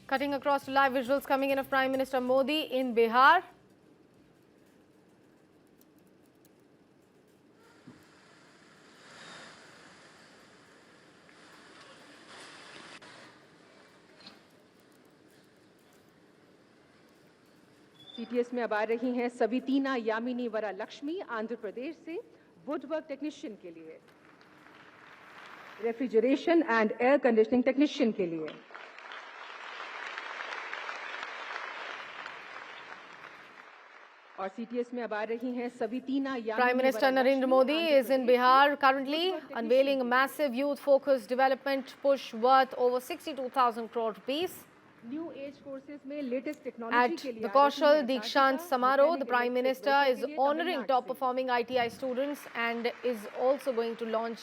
Cutting across to live visuals coming in of Prime Minister Modi in Bihar. CTS में अब आ रही हैं सवितीना यामिनी वरा लक्ष्मी आंध्र प्रदेश से वुडवर्क टेक्नीशियन के लिए, refrigeration and air conditioning technician के लिए। और सीटीएस में अब आ रही हैं सवितीना Yamini. Prime Minister Narendra Modi is in Bihar currently, unveiling a massive youth-focused development push worth over 62,000 crore rupees. New age courses में latest technology At के लिए the Kaushal Dikshant Samaroh, the Prime Minister is honouring top-performing ITI students and is also going to launch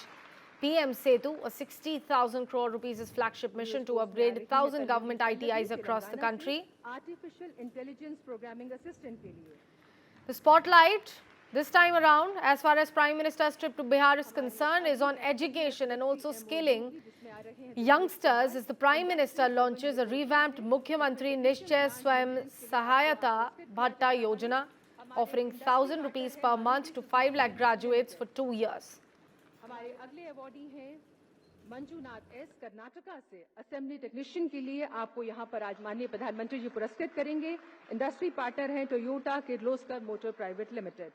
PM Setu, a 60,000 crore rupees flagship mission to upgrade 1,000 government ITIs across the country. Artificial Intelligence Programming Assistant के लिए। The spotlight this time around, as far as Prime Minister's trip to Bihar is concerned, is on education and also skilling youngsters, as the Prime Minister launches a revamped Mukhyamantri Nishchay Swayam Sahayata Bhatta Yojana, offering 1,000 rupees per month to 5 lakh graduates for 2 years. हमारे अगले awardee हैं Manjunath S Karnataka से assembly technician के लिए। आपको यहां पर आज माननीय प्रधानमंत्री जी पुरस्कृत करेंगे। इंडस्ट्री पार्टनर हैं Toyota Kirloskar motor private limited.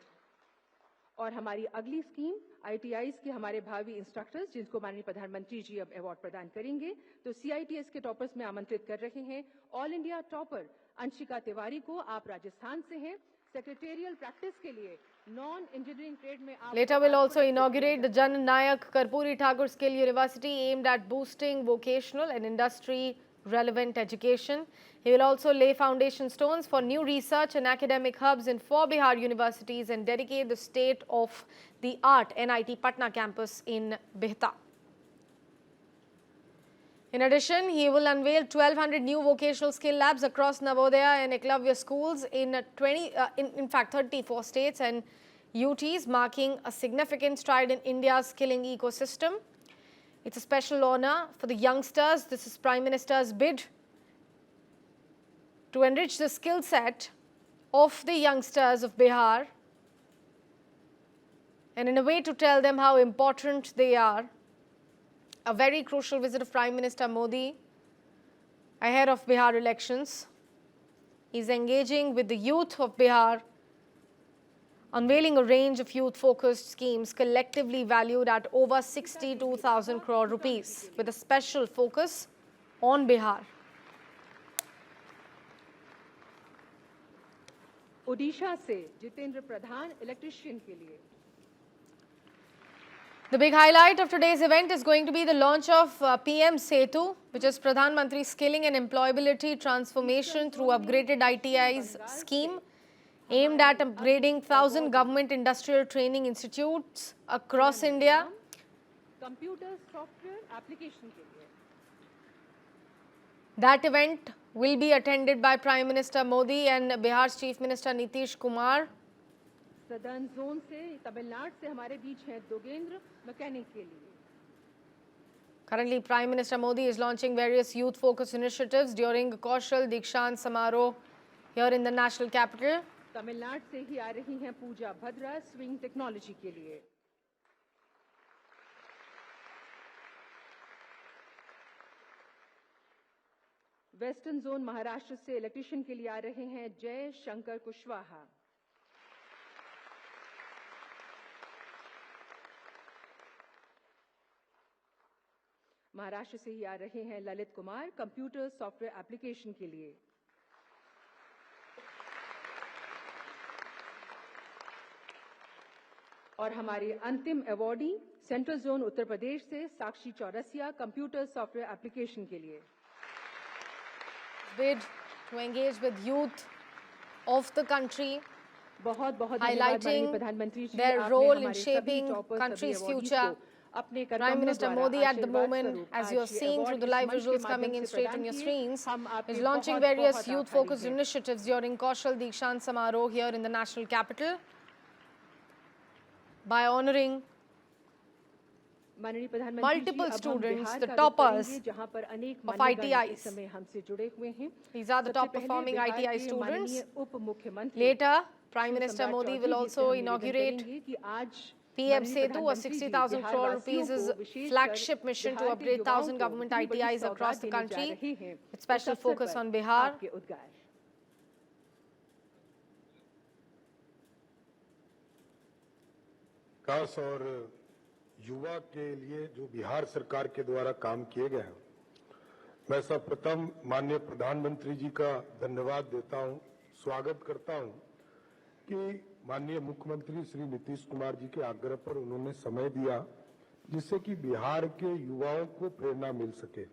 और हमारी अगली स्कीम आईटीआईज के हमारे भावी इंस्ट्रक्टर्स, जिनको माननीय प्रधानमंत्री जी अब अवार्ड प्रदान करेंगे, तो सीआईटीएस के टॉपर्स में आमंत्रित कर रहे हैं। All India topper Anshika Tiwari को, आप राजस्थान से हैं। सेक्रेटेरियल प्रैक्टिस के लिए नॉन इंजीनियरिंग ट्रेड में आप Later will also inaugurate the Jan Nayak Karpuri Thakur Skill University, aimed at boosting vocational and industry relevant education. He will also lay foundation stones for new research and academic hubs in 4 Bihar universities and dedicate the state of the art NIT Patna campus in Bihta. In addition, he will unveil 1,200 new vocational skill labs across Navodaya and Eklavya schools in 34 states and UTs, marking a significant stride in India's skilling ecosystem. It's a special honor for the youngsters. This is Prime Minister's bid to enrich the skill set of the youngsters of Bihar, and in a way to tell them how important they are. A very crucial visit of Prime Minister Modi ahead of Bihar elections. He's engaging with the youth of Bihar, unveiling a range of youth-focused schemes collectively valued at over 62,000 crore rupees, with a special focus on Bihar. Odisha से जितेंद्र प्रधान electrician के लिए। The big highlight of today's event is going to be the launch of PM Setu, which is Pradhan Mantri Skilling and Employability Transformation through Upgraded ITIs scheme, aimed at upgrading 1,000 government industrial training institutes across India. Computer software application के लिए। That event will be attended by Prime Minister Modi and Bihar's Chief Minister Nitish Kumar. Southern zone से तमिलनाडु से हमारे बीच हैं दोगेंद्र mechanic के लिए। Currently, Prime Minister Modi is launching various youth-focused initiatives during Kaushal Dikshant Samaroh here in the national capital. Tamil Nadu से ही आ रही हैं पूजा भद्रा swing technology के लिए। वेस्टर्न जोन महाराष्ट्र से इलेक्ट्रिशियन के लिए आ रहे हैं जय शंकर कुशवाहा। महाराष्ट्र से ही आ रहे हैं Lalit Kumar computer software application के लिए। और हमारे अंतिम awardee central zone Uttar Pradesh से साक्षी चौरसिया कंप्यूटर सॉफ्टवेयर एप्लीकेशन के लिए। Bid to engage with youth of the country, बहुत highlighting their role in shaping country's future. Prime Minister Modi at the moment, as you are seeing through the live visuals coming in straight on your screens, is launching various youth-focused initiatives during Kaushal Dikshant Samaroh here in the national capital by honouring माननीय प्रधानमंत्री multiple जी, अब हम students, Bihar the का रुख toppers करेंगे, जहां पर अनेक of मान्यगण ITIs. इस समय हमसे जुड़े हुए हैं। These are the सबसे top पहले performing बिहार ITI के students. माननीय उप मुख्यमंत्री Later, Prime श्री Minister सम्राट Modi चौधरी will जी से also हम निवेदन inaugurate करेंगे कि आज PM माननीय Setu, a प्रधानमंत्री जी 60,000 crore बिहारवासियों rupees को विशेषकर flagship mission to बिहार के upgrade युवाओं 1,000 को government इतनी बड़ी ITIs across सौगात the देने जा country, रहे हैं। with special इस अवसर focus पर on Bihar. आपके उद्गार। विकास और युवा के लिए जो बिहार सरकार के द्वारा काम किए गए हैं, मैं सर्वप्रथम माननीय प्रधानमंत्री जी का धन्यवाद देता हूं, स्वागत करता हूं कि माननीय मुख्यमंत्री श्री नीतीश कुमार जी के आग्रह पर उन्होंने समय दिया जिससे कि बिहार के युवाओं को प्रेरणा मिल सके।